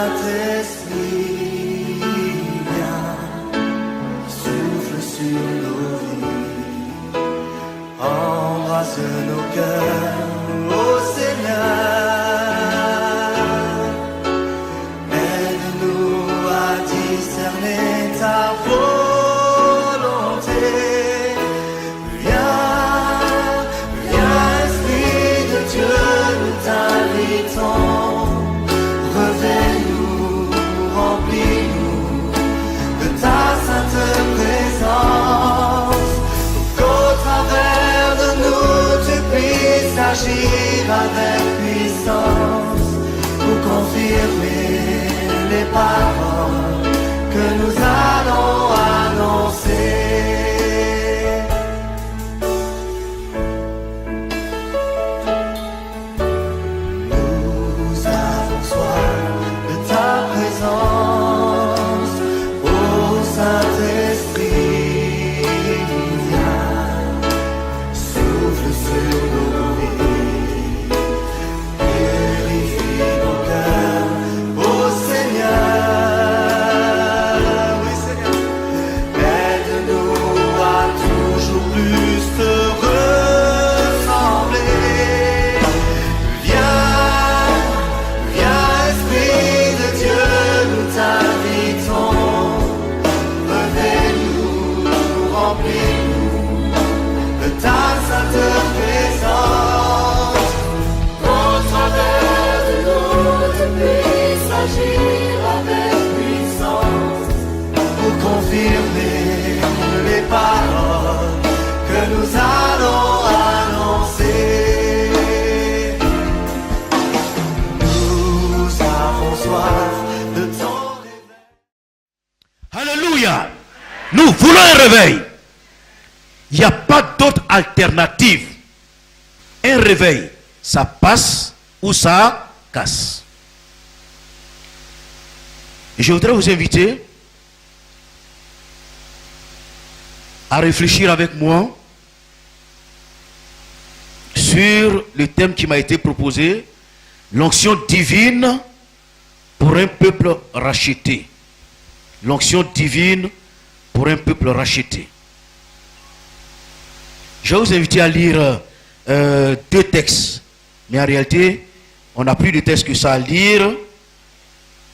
Saint-Esprit, viens, souffle sur nos vies, embrasse nos cœurs, ô Seigneur, aide-nous à discerner ta volonté. Viens, Esprit de Dieu, nous t'invitons. Reviens-nous, remplis-nous de ta sainte présence, pour qu'au travers de nous tu puisses agir avec puissance, pour confirmer les paroles que nous allons annoncer. Les paroles que nous allons annoncer. Nous avons soif de ton réveil. Alléluia. Nous voulons un réveil. Il n'y a pas d'autre alternative. Un réveil, ça passe ou ça casse. Et je voudrais vous inviter à réfléchir avec moi sur le thème qui m'a été proposé, l'onction divine pour un peuple racheté. L'onction divine pour un peuple racheté. Je vais vous inviter à lire deux textes, mais en réalité, on n'a plus de textes que ça à lire,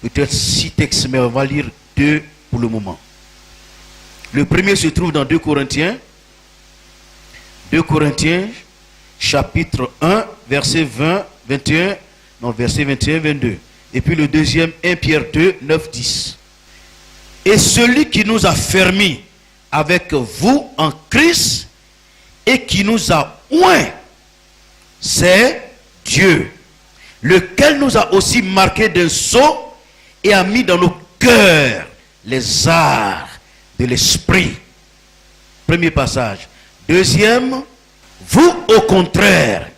peut-être 6 textes, mais on va lire 2 pour le moment. Le premier se trouve dans 2 Corinthiens. 2 Corinthiens, chapitre 1, verset 20, 21, non, verset 21, 22. Et puis le deuxième, 1 Pierre 2, 9, 10. Et celui qui nous a fermis avec vous en Christ et qui nous a oints, c'est Dieu, lequel nous a aussi marqué d'un sceau et a mis dans nos cœurs les arts de l'esprit. Premier passage. Deuxième, vous au contraire,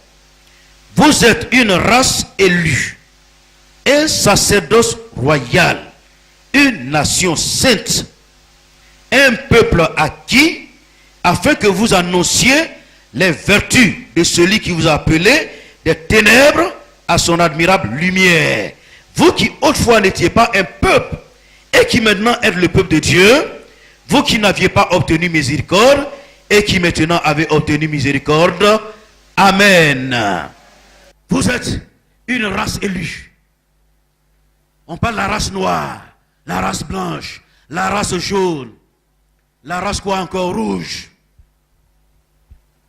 vous êtes une race élue, un sacerdoce royal, une nation sainte, un peuple acquis, afin que vous annonciez les vertus de celui qui vous a appelé des ténèbres à son admirable lumière. Vous qui autrefois n'étiez pas un peuple et qui maintenant êtes le peuple de Dieu, vous qui n'aviez pas obtenu miséricorde et qui maintenant avez obtenu miséricorde. Amen. Vous êtes une race élue. On parle de la race noire, la race blanche, la race jaune, la race quoi encore, rouge.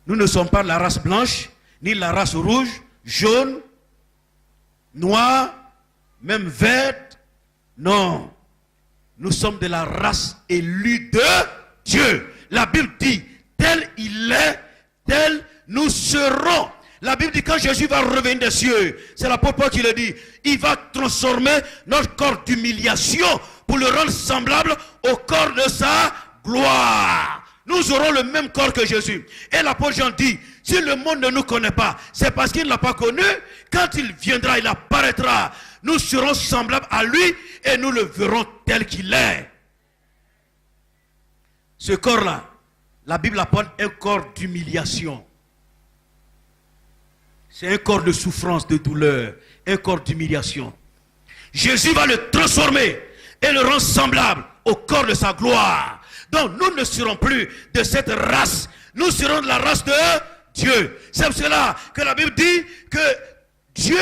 Nous ne sommes pas de la race blanche, ni la race rouge, jaune, noire, même verte. Non. Nous sommes de la race élue de Dieu. La Bible dit, tel il est, tel nous serons. La Bible dit, quand Jésus va revenir des cieux, c'est l'apôtre Paul qui le dit, il va transformer notre corps d'humiliation pour le rendre semblable au corps de sa gloire. Nous aurons le même corps que Jésus. Et l'apôtre Jean dit, si le monde ne nous connaît pas, c'est parce qu'il ne l'a pas connu. Quand il viendra, il apparaîtra. Nous serons semblables à lui et nous le verrons tel qu'il est. Ce corps-là, la Bible appelle un corps d'humiliation. C'est un corps de souffrance, de douleur, un corps d'humiliation. Jésus va le transformer et le rendre semblable au corps de sa gloire. Donc nous ne serons plus de cette race, nous serons de la race de Dieu. C'est pour cela que la Bible dit que Dieu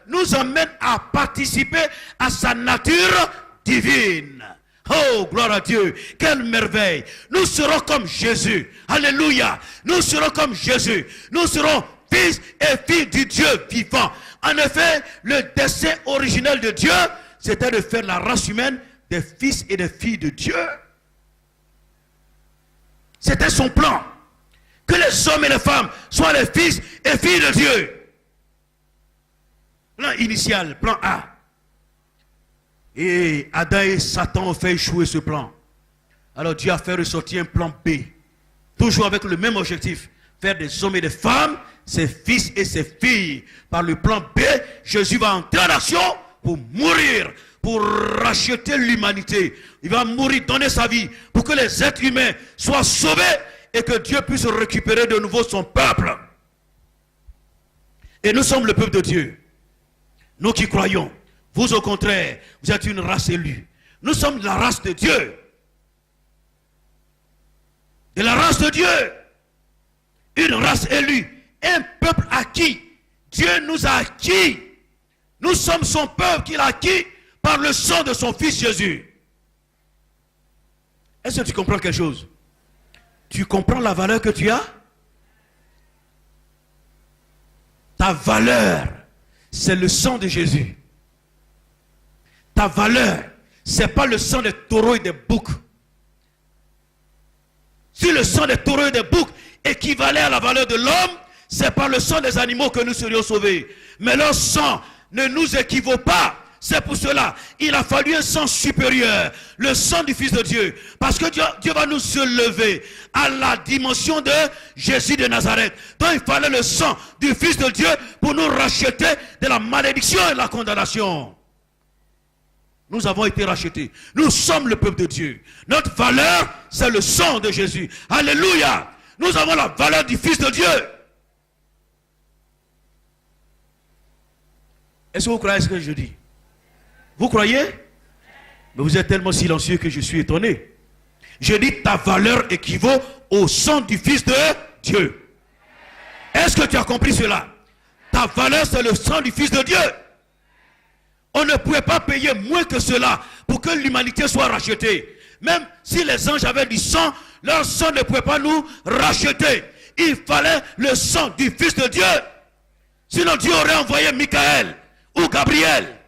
nous emmène à participer à sa nature divine. Oh, gloire à Dieu. Quelle merveille. Nous serons comme Jésus. Alléluia. Nous serons comme Jésus. Nous serons fils et filles du Dieu vivant. En effet, le dessein originel de Dieu, c'était de faire la race humaine des fils et des filles de Dieu. C'était son plan. Que les hommes et les femmes soient les fils et filles de Dieu. Plan initial, plan A. Et Adam et Satan ont fait échouer ce plan. Alors Dieu a fait ressortir un plan B. Toujours avec le même objectif. Faire des hommes et des femmes, ses fils et ses filles. Par le plan B, Jésus va entrer en action pour mourir, pour racheter l'humanité. Il va mourir, donner sa vie pour que les êtres humains soient sauvés et que Dieu puisse récupérer de nouveau son peuple. Et nous sommes le peuple de Dieu. Nous qui croyons. Vous au contraire, vous êtes une race élue. Nous sommes de la race de Dieu. De la race de Dieu. Une race élue. Un peuple acquis. Dieu nous a acquis. Nous sommes son peuple qu'il a acquis par le sang de son fils Jésus. Est-ce que tu comprends quelque chose? Tu comprends la valeur que tu as? Ta valeur, c'est le sang de Jésus. Ta valeur, ce n'est pas le sang des taureaux et des boucs. Si le sang des taureaux et des boucs équivalait à la valeur de l'homme, c'est par le sang des animaux que nous serions sauvés. Mais leur sang ne nous équivaut pas. C'est pour cela, il a fallu un sang supérieur, le sang du Fils de Dieu. Parce que Dieu va nous élever à la dimension de Jésus de Nazareth. Donc il fallait le sang du Fils de Dieu pour nous racheter de la malédiction et de la condamnation. Nous avons été rachetés. Nous sommes le peuple de Dieu. Notre valeur, c'est le sang de Jésus. Alléluia. Nous avons la valeur du Fils de Dieu. Est-ce que vous croyez ce que je dis? Vous croyez? Mais vous êtes tellement silencieux que je suis étonné. Je dis ta valeur équivaut au sang du Fils de Dieu. Est-ce que tu as compris cela? Ta valeur, c'est le sang du Fils de Dieu. On ne pouvait pas payer moins que cela pour que l'humanité soit rachetée. Même si les anges avaient du sang, leur sang ne pouvait pas nous racheter. Il fallait le sang du Fils de Dieu. Sinon Dieu aurait envoyé Michael ou Gabriel.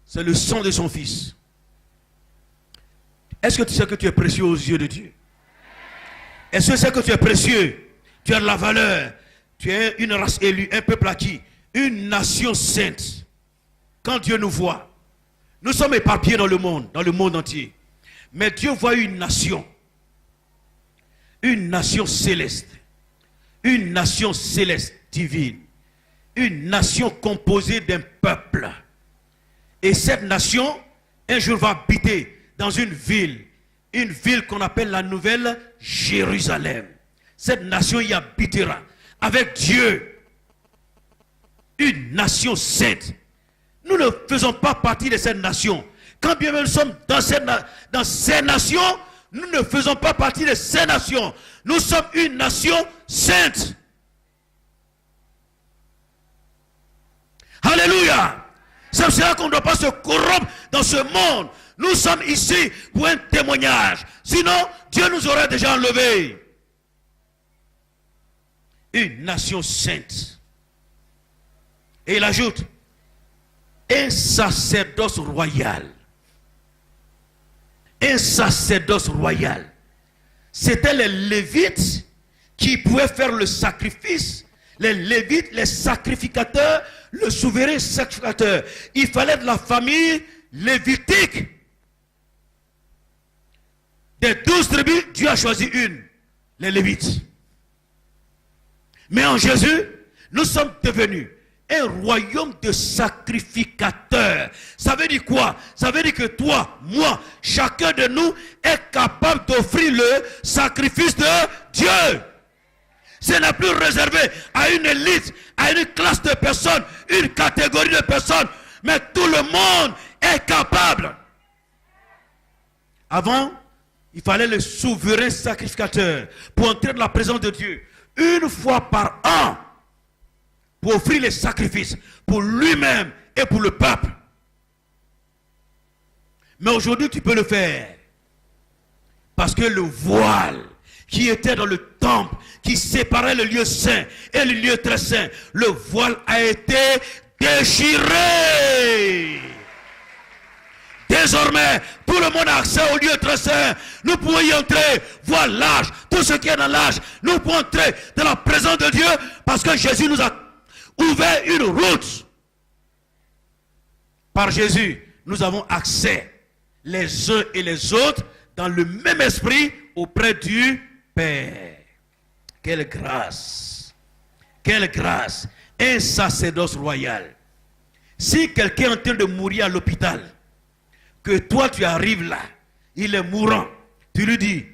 C'est le sang de son Fils. Est-ce que tu sais que tu es précieux aux yeux de Dieu? Est-ce que tu sais que tu es précieux? Tu as de la valeur. Tu es une race élue, un peuple acquis. Une nation sainte. Quand Dieu nous voit, nous sommes éparpillés dans le monde entier. Mais Dieu voit une nation céleste, une nation céleste divine, une nation composée d'un peuple. Et cette nation, un jour va habiter dans une ville qu'on appelle la Nouvelle Jérusalem. Cette nation y habitera avec Dieu. Une nation sainte. Nous ne faisons pas partie de cette nation. Quand bien même nous sommes dans ces nations, nous ne faisons pas partie de ces nations. Nous sommes une nation sainte. Alléluia. C'est pour cela qu'on ne doit pas se corrompre dans ce monde. Nous sommes ici pour un témoignage. Sinon, Dieu nous aurait déjà enlevés. Une nation sainte. Et il ajoute, un sacerdoce royal. Un sacerdoce royal. C'était les Lévites qui pouvaient faire le sacrifice. Les Lévites, les sacrificateurs, le souverain sacrificateur. Il fallait de la famille lévitique. Des 12 tribus, Dieu a choisi une, les Lévites. Mais en Jésus, nous sommes devenus un royaume de sacrificateurs. Ça veut dire quoi? Ça veut dire que toi, moi, chacun de nous est capable d'offrir le sacrifice de Dieu. Ce n'est plus réservé à une élite, à une classe de personnes, une catégorie de personnes. Avant, il fallait le souverain sacrificateur pour entrer dans la présence de Dieu une fois par an pour offrir les sacrifices pour lui-même et pour le peuple. Mais aujourd'hui, tu peux le faire. Parce que le voile qui était dans le temple, qui séparait le lieu saint et le lieu très saint, le voile a été déchiré. Désormais, tout le monde a accès au lieu très saint. Nous pouvons y entrer, voir l'âge, tout ce qui est dans l'âge. Nous pouvons entrer dans la présence de Dieu parce que Jésus nous a ouvert une route. Par Jésus, nous avons accès les uns et les autres dans le même esprit auprès du Père. Quelle grâce! Quelle grâce! Un sacerdoce royal. Si quelqu'un est en train de mourir à l'hôpital, que toi tu arrives là, il est mourant, tu lui dis,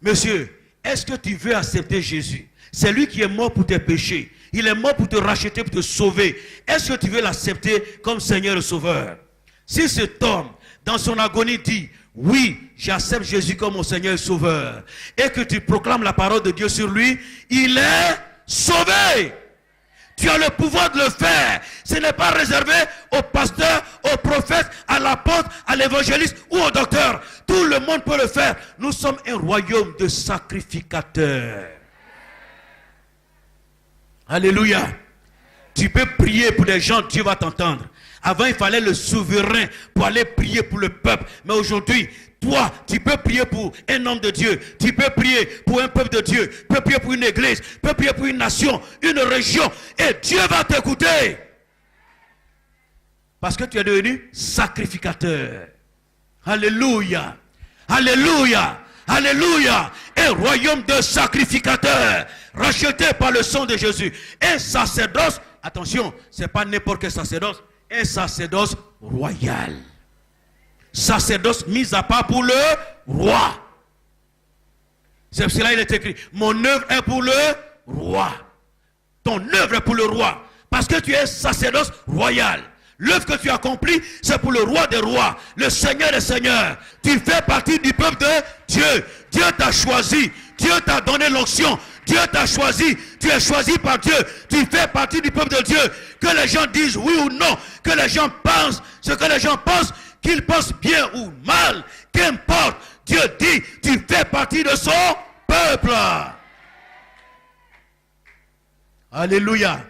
monsieur, est-ce que tu veux accepter Jésus? C'est lui qui est mort pour tes péchés. Il est mort pour te racheter, pour te sauver. Est-ce que tu veux l'accepter comme Seigneur et Sauveur? Si cet homme, dans son agonie, dit, oui, j'accepte Jésus comme mon Seigneur et Sauveur, et que tu proclames la parole de Dieu sur lui, il est sauvé. Tu as le pouvoir de le faire. Ce n'est pas réservé au pasteur, au prophète, à l'apôtre, à l'évangéliste ou au docteur. Tout le monde peut le faire. Nous sommes un royaume de sacrificateurs. Alléluia. Tu peux prier pour des gens, Dieu va t'entendre. Avant, il fallait le souverain pour aller prier pour le peuple. Mais aujourd'hui, toi, tu peux prier pour un homme de Dieu. Tu peux prier pour un peuple de Dieu. Tu peux prier pour une église. Tu peux prier pour une nation, une région. Et Dieu va t'écouter. Parce que tu es devenu sacrificateur. Alléluia. Alléluia. Alléluia. Un royaume de sacrificateurs. Racheté par le sang de Jésus. Un sacerdoce. Attention, ce n'est pas n'importe quel sacerdoce. Un sacerdoce royal. Sacerdoce mis à part pour le roi. C'est pour cela qu'il est écrit, mon œuvre est pour le roi. Ton œuvre est pour le roi. Parce que tu es sacerdoce royal. L'œuvre que tu accomplis, c'est pour le roi des rois, le Seigneur des seigneurs. Tu fais partie du peuple de Dieu. Dieu t'a choisi. Dieu t'a donné l'onction. Dieu t'a choisi. Tu es choisi par Dieu. Tu fais partie du peuple de Dieu. Que les gens disent oui ou non. Que les gens pensent ce que les gens pensent. Qu'ils pensent bien ou mal. Qu'importe. Dieu dit, tu fais partie de son peuple. Alléluia.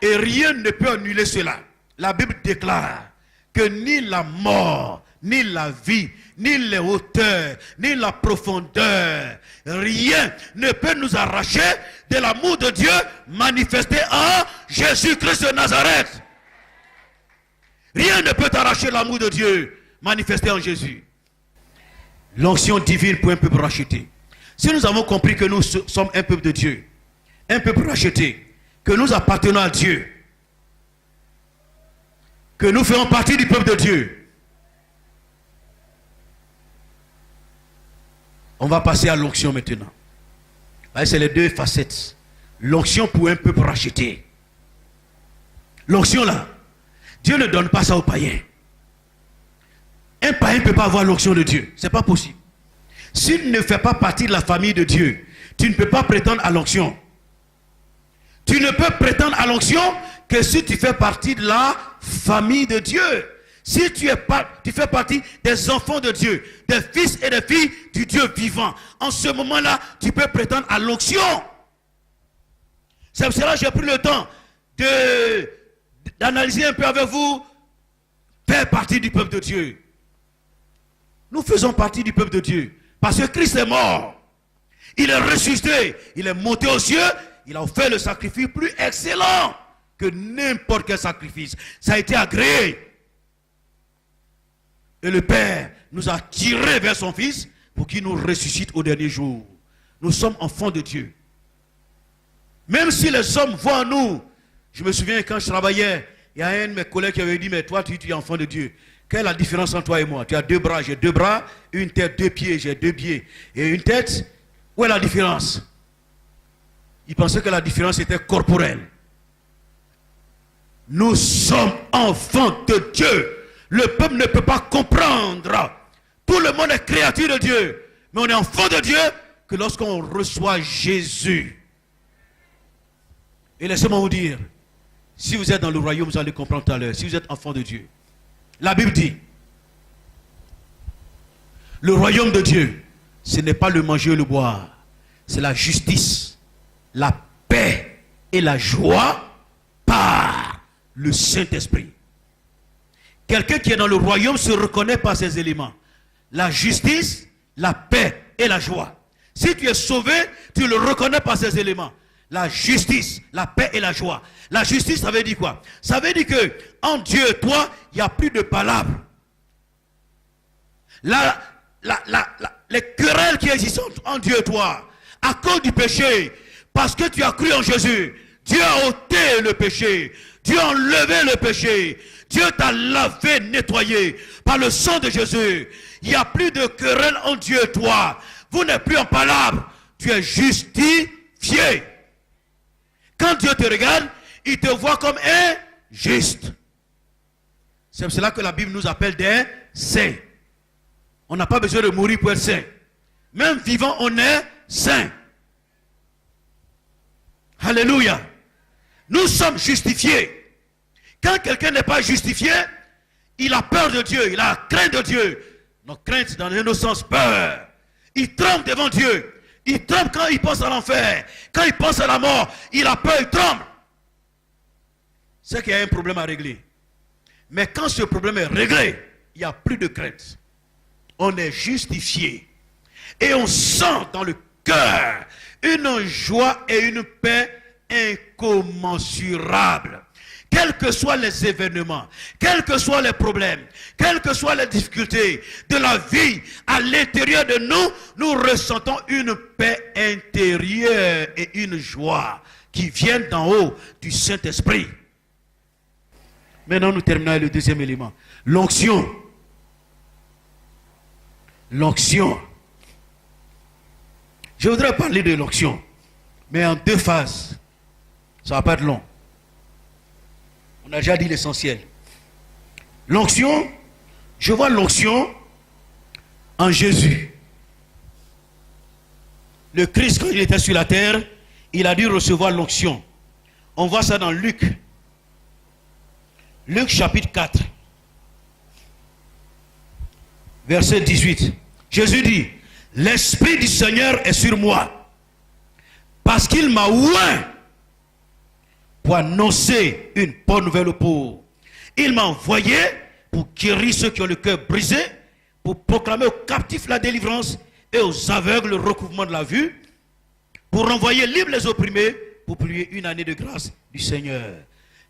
Et rien ne peut annuler cela. La Bible déclare que ni la mort, ni la vie, ni les hauteurs, ni la profondeur, rien ne peut nous arracher de l'amour de Dieu manifesté en Jésus-Christ de Nazareth. Rien ne peut t'arracher l'amour de Dieu manifesté en Jésus. L'onction divine pour un peuple racheté. Si nous avons compris que nous sommes un peuple de Dieu, un peuple racheté, que nous appartenons à Dieu, que nous faisons partie du peuple de Dieu, on va passer à l'onction maintenant. C'est les deux facettes. L'onction pour un peuple racheté. L'onction là, Dieu ne donne pas ça aux païens. Un païen ne peut pas avoir l'onction de Dieu. Ce n'est pas possible. S'il ne fait pas partie de la famille de Dieu, tu ne peux pas prétendre à l'onction. Tu ne peux prétendre à l'onction que si tu fais partie de la famille de Dieu. Si tu fais partie des enfants de Dieu, des fils et des filles du Dieu vivant, en ce moment-là, tu peux prétendre à l'onction. C'est pour cela que j'ai pris le temps d'analyser un peu avec vous, faire partie du peuple de Dieu. Nous faisons partie du peuple de Dieu. Parce que Christ est mort. Il est ressuscité. Il est monté aux cieux. Il a offert le sacrifice plus excellent que n'importe quel sacrifice. Ça a été agréé. Et le Père nous a tirés vers son Fils pour qu'il nous ressuscite au dernier jour. Nous sommes enfants de Dieu. Même si les hommes voient en nous. Je me souviens quand je travaillais, il y a un de mes collègues qui avait dit, mais toi tu es enfant de Dieu. Quelle est la différence entre toi et moi? Tu as 2 bras, j'ai 2 bras, une tête, 2 pieds, j'ai 2 pieds. Et une tête, où est la différence? Il pensait que la différence était corporelle. Nous sommes enfants de Dieu. Le peuple ne peut pas comprendre Tout le monde est créature de Dieu. Mais on est enfant de Dieu que lorsqu'on reçoit Jésus. Et laissez-moi vous dire, si vous êtes dans le royaume, vous allez comprendre tout à l'heure, si vous êtes enfant de Dieu. La Bible dit, le royaume de Dieu, ce n'est pas le manger et le boire, c'est la justice, la paix et la joie par le Saint-Esprit. Quelqu'un qui est dans le royaume se reconnaît par ces éléments. La justice, la paix et la joie. Si tu es sauvé, tu le reconnais par ces éléments. La justice, la paix et la joie. La justice, ça veut dire quoi? Ça veut dire que en Dieu et toi, il n'y a plus de palabres. Les querelles qui existent en Dieu et toi, à cause du péché, parce que tu as cru en Jésus, Dieu a ôté le péché, Dieu a enlevé le péché, Dieu t'a lavé, nettoyé par le sang de Jésus. Il n'y a plus de querelle en Dieu et toi. Vous n'êtes plus en palabres, tu es justifié. Quand Dieu te regarde, il te voit comme un juste. C'est pour cela que la Bible nous appelle des saints. On n'a pas besoin de mourir pour être saint. Même vivant, on est saint. Alléluia. Nous sommes justifiés. Quand quelqu'un n'est pas justifié, il a peur de Dieu, il a crainte de Dieu. Notre crainte, dans un autre sens, peur. Il tremble devant Dieu. Il tremble quand il pense à l'enfer. Quand il pense à la mort, il a peur, il tremble. C'est qu'il y a un problème à régler. Mais quand ce problème est réglé, il n'y a plus de crainte. On est justifié. Et on sent dans le cœur une joie et une paix incommensurables. Quels que soient les événements, quels que soient les problèmes, quelles que soient les difficultés de la vie, à l'intérieur de nous, nous ressentons une paix intérieure et une joie qui viennent d'en haut du Saint-Esprit. Maintenant, nous terminons avec le deuxième élément. L'onction. L'onction. Je voudrais parler de l'onction, mais en deux phases. Ça ne va pas être long. On a déjà dit l'essentiel. L'onction, je vois l'onction en Jésus. Le Christ, quand il était sur la terre, il a dû recevoir l'onction. On voit ça dans Luc. Luc chapitre 4. Verset 18. Jésus dit, l'Esprit du Seigneur est sur moi, parce qu'il m'a oint pour annoncer une bonne nouvelle aux pauvres. Il m'a envoyé pour guérir ceux qui ont le cœur brisé, pour proclamer aux captifs la délivrance et aux aveugles le recouvrement de la vue, pour renvoyer libres les opprimés, pour publier une année de grâce du Seigneur.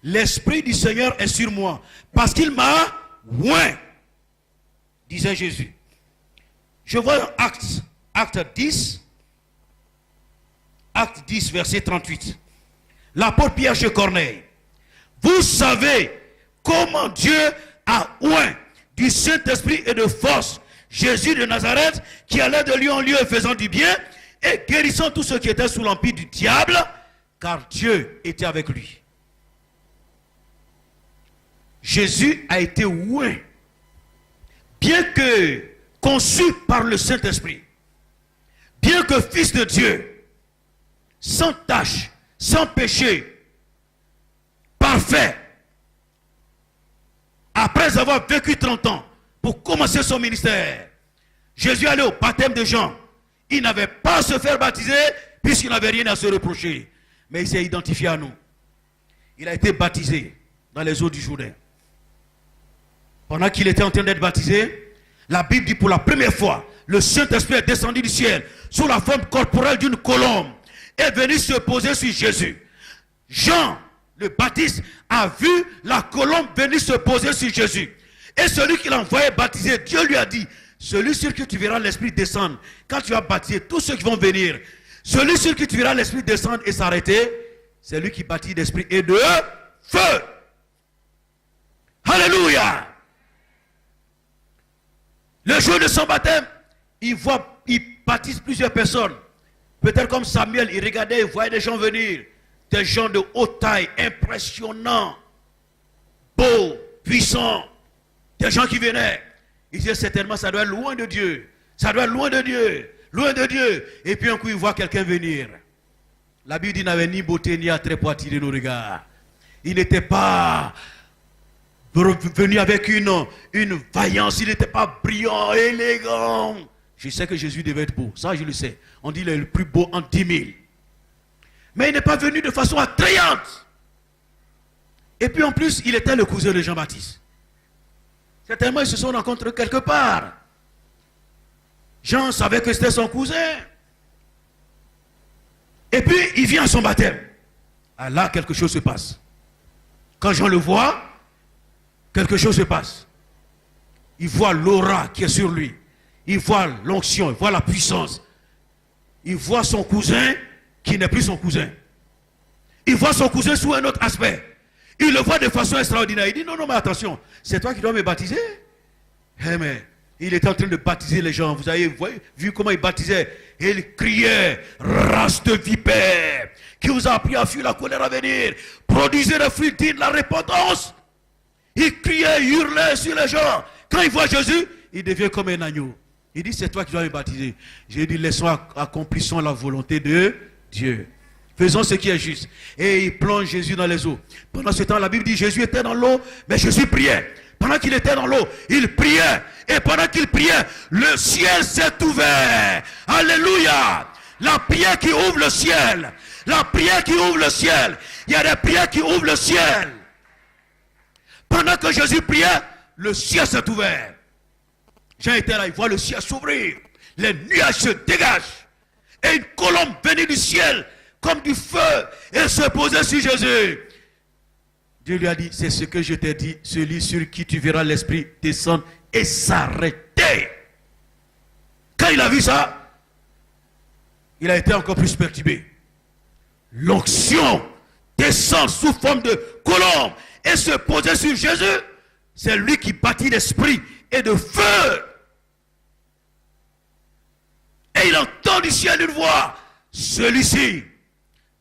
L'Esprit du Seigneur est sur moi, parce qu'il m'a oint, disait Jésus. Je vois Acte 10, verset 38. L'apôtre Pierre chez Corneille. Vous savez comment Dieu a oint du Saint-Esprit et de force Jésus de Nazareth, qui allait de lieu en lieu faisant du bien et guérissant tous ceux qui étaient sous l'empire du diable, car Dieu était avec lui. Jésus a été oint, bien que conçu par le Saint-Esprit, bien que fils de Dieu, sans tache, sans péché, parfait. Après avoir vécu 30 ans pour commencer son ministère, Jésus allait au baptême de Jean. Il n'avait pas à se faire baptiser puisqu'il n'avait rien à se reprocher. Mais il s'est identifié à nous. Il a été baptisé dans les eaux du Jourdain. Pendant qu'il était en train d'être baptisé, la Bible dit pour la première fois, le Saint-Esprit est descendu du ciel sous la forme corporelle d'une colombe, est venu se poser sur Jésus. Jean, le Baptiste, a vu la colombe venir se poser sur Jésus. Et celui qui l'a envoyé baptiser, Dieu lui a dit, celui sur qui tu verras l'Esprit descendre, quand tu vas baptiser tous ceux qui vont venir, celui sur qui tu verras l'Esprit descendre et s'arrêter, c'est lui qui baptise d'esprit et de feu. Alléluia. Le jour de son baptême, il baptise plusieurs personnes. Peut-être comme Samuel, il regardait, il voyait des gens venir. Des gens de haute taille, impressionnants, beaux, puissants. Des gens qui venaient. Il dit certainement ça doit être loin de Dieu. Ça doit être loin de Dieu. Loin de Dieu. Et puis un coup il voit quelqu'un venir. La Bible dit qu'il n'avait ni beauté ni attrait pour attirer nos regards. Il n'était pas venu avec une vaillance. Il n'était pas brillant, élégant. Je sais que Jésus devait être beau. Ça je le sais. On dit qu'il est le plus beau en 10 000. Mais il n'est pas venu de façon attrayante. Et puis en plus, il était le cousin de Jean-Baptiste. Certainement, ils se sont rencontrés quelque part. Jean savait que c'était son cousin. Et puis, il vient à son baptême. Ah, là, quelque chose se passe. Quand Jean le voit, quelque chose se passe. Il voit l'aura qui est sur lui. Il voit l'onction, il voit la puissance. Il voit son cousin qui n'est plus son cousin. Il voit son cousin sous un autre aspect. Il le voit de façon extraordinaire. Il dit non, non, mais attention, c'est toi qui dois me baptiser. Eh mais, il était en train de baptiser les gens. Vous avez vu comment il baptisait. Et il criait, race de vipères, qui vous a appris à fuir la colère à venir. Produisez le fruit digne de la repentance. Il criait, il hurlait sur les gens. Quand il voit Jésus, il devient comme un agneau. Il dit, c'est toi qui dois me baptiser. J'ai dit, laissons, accomplissons la volonté de Dieu. Faisons ce qui est juste. Et il plonge Jésus dans les eaux. Pendant ce temps, la Bible dit, Jésus était dans l'eau, mais Jésus priait. Pendant qu'il était dans l'eau, il priait. Et pendant qu'il priait, le ciel s'est ouvert. Alléluia. La prière qui ouvre le ciel. La prière qui ouvre le ciel. Il y a des prières qui ouvrent le ciel. Pendant que Jésus priait, le ciel s'est ouvert. Jean était là, il voit le ciel s'ouvrir. Les nuages se dégagent. Et une colombe venue du ciel, comme du feu, et se posait sur Jésus. Dieu lui a dit, c'est ce que je t'ai dit, celui sur qui tu verras l'Esprit descendre et s'arrêter. Quand il a vu ça, il a été encore plus perturbé. L'onction descend sous forme de colombe et se poser sur Jésus. C'est lui qui bâtit d'esprit et de feu. Et il entend du ciel une voix. Celui-ci,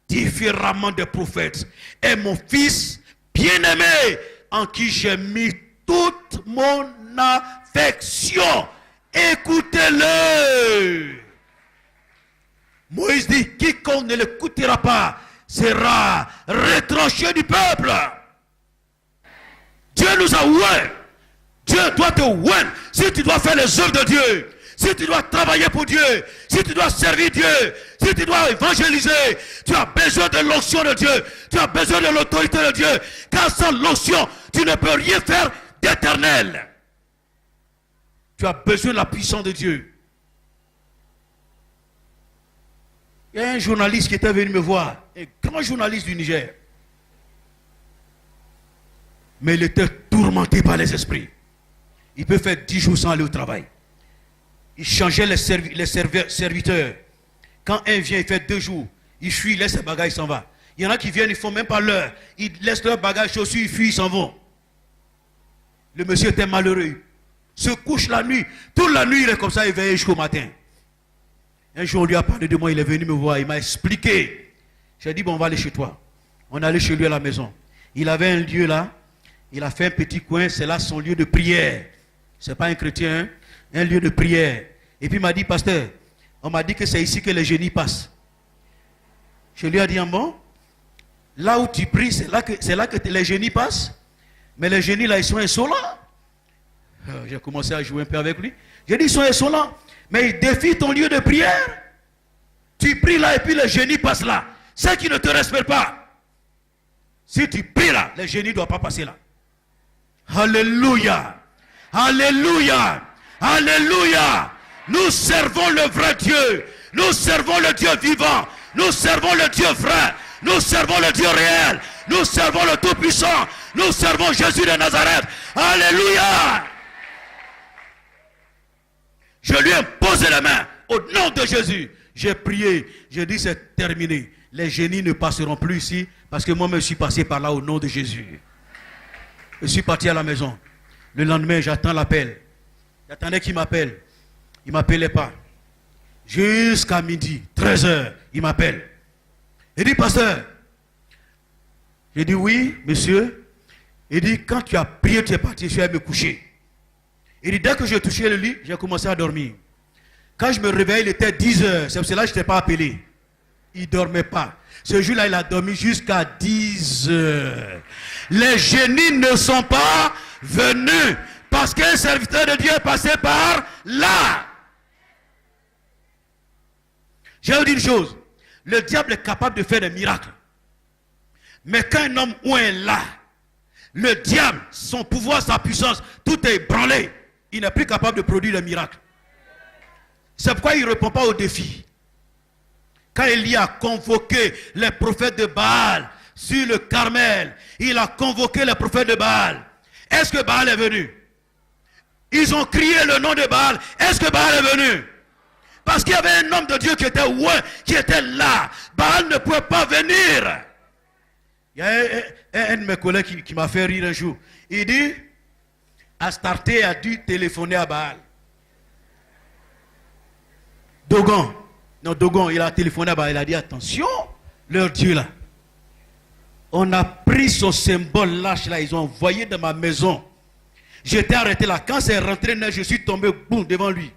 différemment des prophètes, est mon fils bien-aimé, en qui j'ai mis toute mon affection. Écoutez-le. Moïse dit, quiconque ne l'écoutera pas sera retranché du peuple. Dieu nous a oués. Dieu doit te ouer. Si tu dois faire les œuvres de Dieu, si tu dois travailler pour Dieu, si tu dois servir Dieu, si tu dois évangéliser, tu as besoin de l'onction de Dieu, tu as besoin de l'autorité de Dieu, car sans l'onction, tu ne peux rien faire d'éternel. Tu as besoin de la puissance de Dieu. Il y a un journaliste qui était venu me voir, un grand journaliste du Niger. Mais il était tourmenté par les esprits. Il peut faire 10 jours sans aller au travail. Il changeait les serviteurs. Quand un vient, il fait 2 jours. Il fuit, il laisse ses bagages, il s'en va. Il y en a qui viennent, ils ne font même pas l'heure. Ils laissent leurs bagages, chaussures, ils fuient, ils s'en vont. Le monsieur était malheureux. Se couche la nuit. Toute la nuit, il est comme ça, éveillé jusqu'au matin. Un jour, on lui a parlé de moi, il est venu me voir, il m'a expliqué. J'ai dit, bon, on va aller chez toi. On est allé chez lui à la maison. Il avait un lieu là. Il a fait un petit coin, c'est là son lieu de prière. Ce n'est pas un chrétien, hein? Un lieu de prière. Et puis il m'a dit, pasteur, on m'a dit que c'est ici que les génies passent. Je lui ai dit, bon, là où tu pries, c'est là que les génies passent. Mais les génies là, ils sont insolents. J'ai commencé à jouer un peu avec lui. J'ai dit, ils sont insolents. Mais ils défient ton lieu de prière. Tu pries là et puis les génies passent là. Ceux qui ne te respectent pas. Si tu pries là, les génies ne doivent pas passer là. Alléluia. Alléluia. Alléluia. Nous servons le vrai Dieu. Nous servons le Dieu vivant. Nous servons le Dieu vrai. Nous servons le Dieu réel. Nous servons le Tout-Puissant. Nous servons Jésus de Nazareth. Alléluia. Je lui ai posé la main au nom de Jésus. J'ai prié. J'ai dit c'est terminé. Les génies ne passeront plus ici parce que moi-même je suis passé par là au nom de Jésus. Je suis parti à la maison. Le lendemain, j'attends l'appel. J'attendais qu'il m'appelle. Il ne m'appelait pas. Jusqu'à midi, 13h, il m'appelle. Il dit, pasteur. J'ai dit, oui, monsieur. Il dit, quand tu as prié, tu es parti, je suis allé me coucher. Il dit, dès que j'ai touché le lit, j'ai commencé à dormir. Quand je me réveille, il était 10 heures. C'est pour cela que je n'étais pas appelé. Il ne dormait pas. Ce jour-là, il a dormi jusqu'à 10 heures. Les génies ne sont pas venus parce qu'un serviteur de Dieu est passé par là. Je vais vous dire une chose. Le diable est capable de faire des miracles. Mais quand un homme ou un là, le diable, son pouvoir, sa puissance, tout est ébranlé. Il n'est plus capable de produire des miracles. C'est pourquoi il ne répond pas au défi. Quand Élie a convoqué les prophètes de Baal sur le Carmel, il a convoqué les prophètes de Baal. Est-ce que Baal est venu? Ils ont crié le nom de Baal. Est-ce que Baal est venu? Parce qu'il y avait un homme de Dieu qui était loin, qui était là. Baal ne pouvait pas venir. Il y a un de mes collègues qui m'a fait rire un jour. Il dit, Astarté a dû téléphoner à Baal. Dogon, il a téléphoné à Baal. Il a dit, attention, leur Dieu là. On a pris son symbole lâche là, ils ont envoyé dans ma maison. J'étais arrêté là. Quand c'est rentré, je suis tombé boum, devant lui.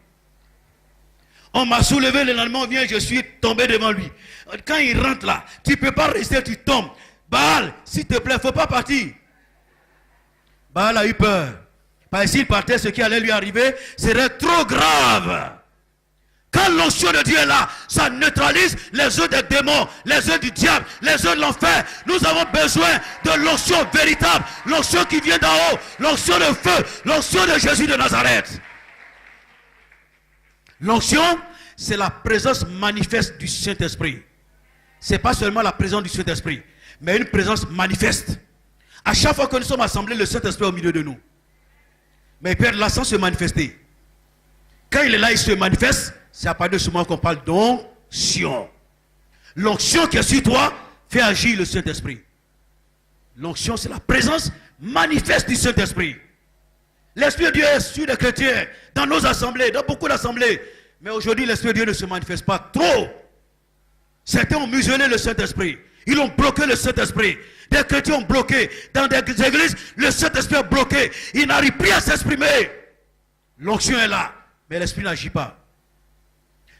On m'a soulevé, le lendemain, on vient, je suis tombé devant lui. Quand il rentre là, tu ne peux pas rester, tu tombes. Baal, s'il te plaît, il ne faut pas partir. Baal a eu peur. Parce que s'il partait, ce qui allait lui arriver serait trop grave. Quand l'onction de Dieu est là, ça neutralise les œuvres des démons, les œuvres du diable, les œuvres de l'enfer. Nous avons besoin de l'onction véritable, l'onction qui vient d'en haut, l'onction de feu, l'onction de Jésus de Nazareth. L'onction, c'est la présence manifeste du Saint-Esprit. Ce n'est pas seulement la présence du Saint-Esprit, mais une présence manifeste. À chaque fois que nous sommes assemblés, le Saint-Esprit est au milieu de nous. Mais il perd là sans se manifester. Quand il est là, il se manifeste. C'est à partir de ce moment qu'on parle d'onction. L'onction qui est sur toi fait agir le Saint-Esprit. L'onction, c'est la présence manifeste du Saint-Esprit. L'Esprit de Dieu est sur les chrétiens, dans nos assemblées, dans beaucoup d'assemblées. Mais aujourd'hui, l'Esprit de Dieu ne se manifeste pas trop. Certains ont muselé le Saint-Esprit. Ils ont bloqué le Saint-Esprit. Des chrétiens ont bloqué. Dans des églises, le Saint-Esprit est bloqué. Il n'arrive plus à s'exprimer. L'onction est là, mais l'Esprit n'agit pas.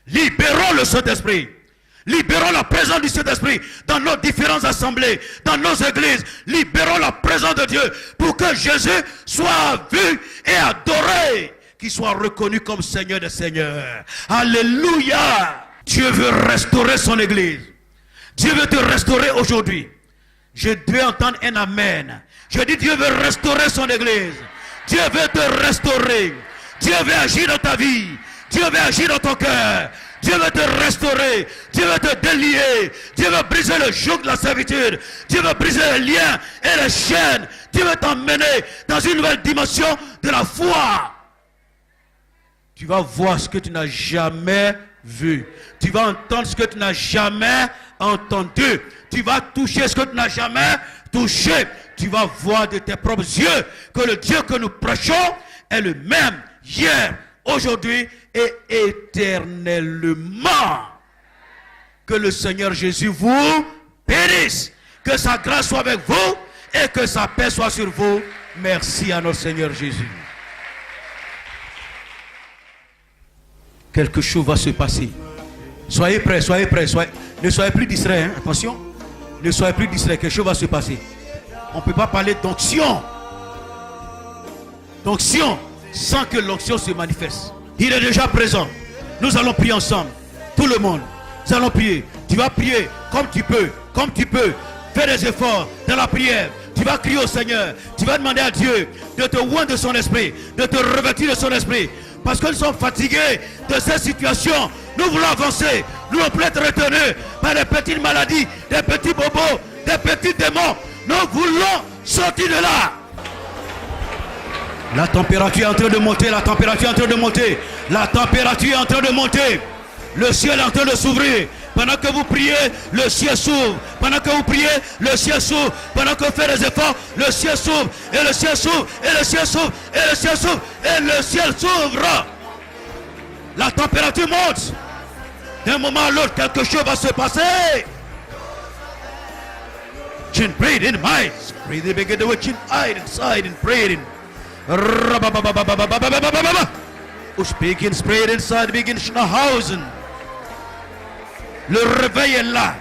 Libérons le Saint-Esprit. Libérons la présence du Saint-Esprit dans nos différentes assemblées, dans nos églises. Libérons la présence de Dieu pour que Jésus soit vu et adoré, qu'il soit reconnu comme Seigneur des Seigneurs. Alléluia. Dieu veut restaurer son église. Dieu veut te restaurer aujourd'hui. Je dois entendre un amen. Je dis Dieu veut restaurer son église. Dieu veut te restaurer. Dieu veut agir dans ta vie. Dieu veut agir dans ton cœur. Dieu veut te restaurer. Dieu veut te délier. Dieu veut briser le joug de la servitude. Dieu veut briser les liens et les chaînes. Dieu veut t'emmener dans une nouvelle dimension de la foi. Tu vas voir ce que tu n'as jamais vu. Tu vas entendre ce que tu n'as jamais entendu. Tu vas toucher ce que tu n'as jamais touché. Tu vas voir de tes propres yeux que le Dieu que nous prêchons est le même hier, aujourd'hui et éternellement. Que le Seigneur Jésus vous bénisse. Que sa grâce soit avec vous et que sa paix soit sur vous. Merci à notre Seigneur Jésus. Quelque chose va se passer. Soyez prêts, soyez prêts. Ne soyez plus distraits, hein? Attention. Ne soyez plus distraits, quelque chose va se passer. On ne peut pas parler d'onction. D'onction sans que l'onction se manifeste. Il est déjà présent. Nous allons prier ensemble. Tout le monde. Nous allons prier. Tu vas prier comme tu peux. Comme tu peux. Fais des efforts dans la prière. Tu vas crier au Seigneur. Tu vas demander à Dieu de te oindre de son esprit. De te revêtir de son esprit. Parce que nous sommes fatigués de cette situation. Nous voulons avancer. Nous ne voulons plus être retenus par des petites maladies, des petits bobos, des petits démons. Nous voulons sortir de là. La température est en train de monter. La température est en train de monter. La température est en train de monter. Le ciel est en train de s'ouvrir. Pendant que vous priez, le ciel s'ouvre. Pendant que vous priez, le ciel s'ouvre. Pendant que vous faites des efforts, le ciel s'ouvre. Et le ciel s'ouvre. Et le ciel s'ouvre. Et le ciel s'ouvre. Et le ciel s'ouvre. La température monte. D'un moment à l'autre, quelque chose va se passer. Chin, breathe in, mind. Breathe in, begin to chin, hide inside and breathe in. Begin spread inside, begin Schnauhausen. Le réveil est là.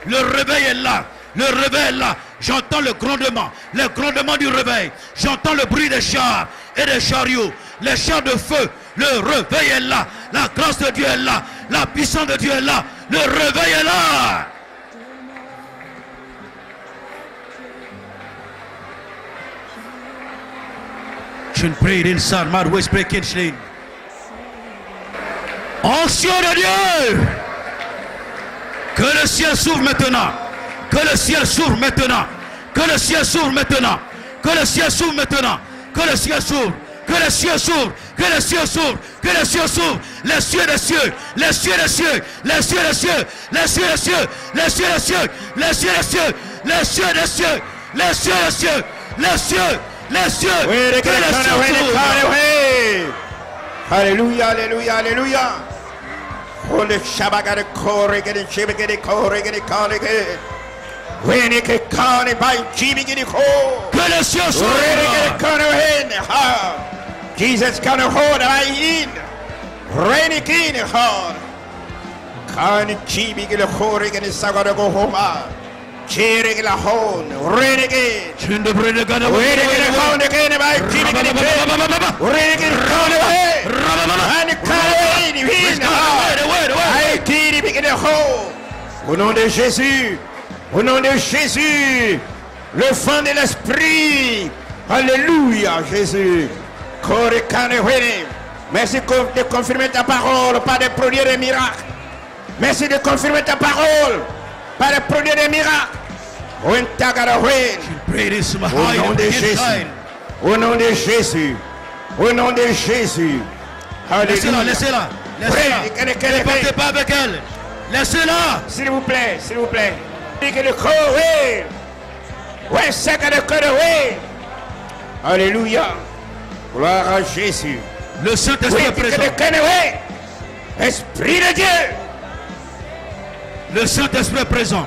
Le réveil est là. Le réveil est là. J'entends le grondement du réveil. J'entends le bruit des chars et des chariots, les chars de feu. Le réveil est là. La grâce de Dieu est là. La puissance de Dieu est là. Le réveil est là. Je ne prie inside, my way breaking chain. Onction de Dieu. Que le ciel s'ouvre maintenant. Que le ciel s'ouvre maintenant. Que le ciel s'ouvre maintenant. Que le ciel s'ouvre maintenant. Que le ciel s'ouvre. Que le ciel s'ouvre. Que le ciel s'ouvre. Que le ciel s'ouvre. Les cieux des cieux. Les cieux des cieux. Les cieux des cieux. Les cieux des cieux. Les cieux des cieux. Les cieux des cieux. Les cieux des cieux. Les cieux des cieux. Les cieux. Les cieux. Que le ciel s'ouvre. Alléluia, alléluia, alléluia. Holy Shabbat, Kore, get it, Jimmy, get it, Kore, get it, Kore, get it. When it can call it by Jimmy, get it, Kore. Que le ciel When it s'ouvre. can in, Jesus can hold I in. Rain it in, hard. Can Jimmy get it, Kore, get it, Sagada go home. Cherry get a hole, rain again. Je ne prie de God. Rain again, by Jimmy, get it, rain again, call away. And call Au nom de Jésus, au nom de Jésus, le vent de l'esprit, alléluia Jésus. Merci de confirmer ta parole par des produits des miracles. Merci de confirmer ta parole par des produits des miracles. Au nom de Jésus, au nom de Jésus, au nom de Jésus. Laissez-la, laissez-la. Laissez-la. Ne partez pas avec elle. Laissez-la. S'il vous plaît, s'il vous plaît. Oui. Alléluia. Gloire à Jésus. Le Saint-Esprit est présent. Esprit de Dieu. Le Saint-Esprit est présent.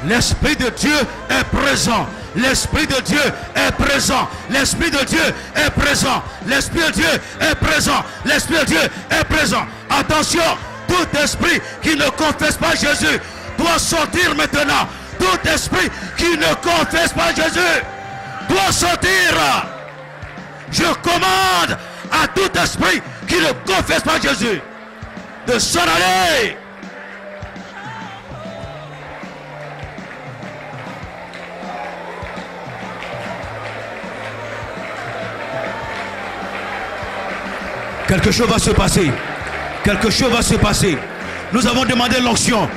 L'Esprit de Dieu est présent. L'Esprit de Dieu est présent. L'Esprit de Dieu est présent. L'Esprit de Dieu est présent. L'Esprit de Dieu est présent. Attention, tout esprit qui ne confesse pas Jésus doit sortir maintenant. Tout esprit qui ne confesse pas Jésus doit sortir. Je commande à tout esprit qui ne confesse pas Jésus de s'en aller. Quelque chose va se passer. Quelque chose va se passer. Nous avons demandé l'onction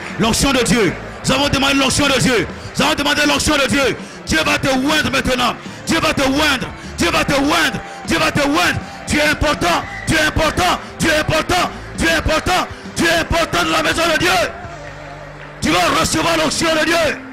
de Dieu. Nous avons demandé l'onction de Dieu. Nous avons demandé l'onction de Dieu. Dieu va te oindre maintenant. Dieu va te oindre. Dieu va te oindre. Dieu va te oindre. Tu es important. Tu es important. Tu es important. Tu es important. Tu es important dans la maison de Dieu. Tu vas recevoir l'onction de Dieu.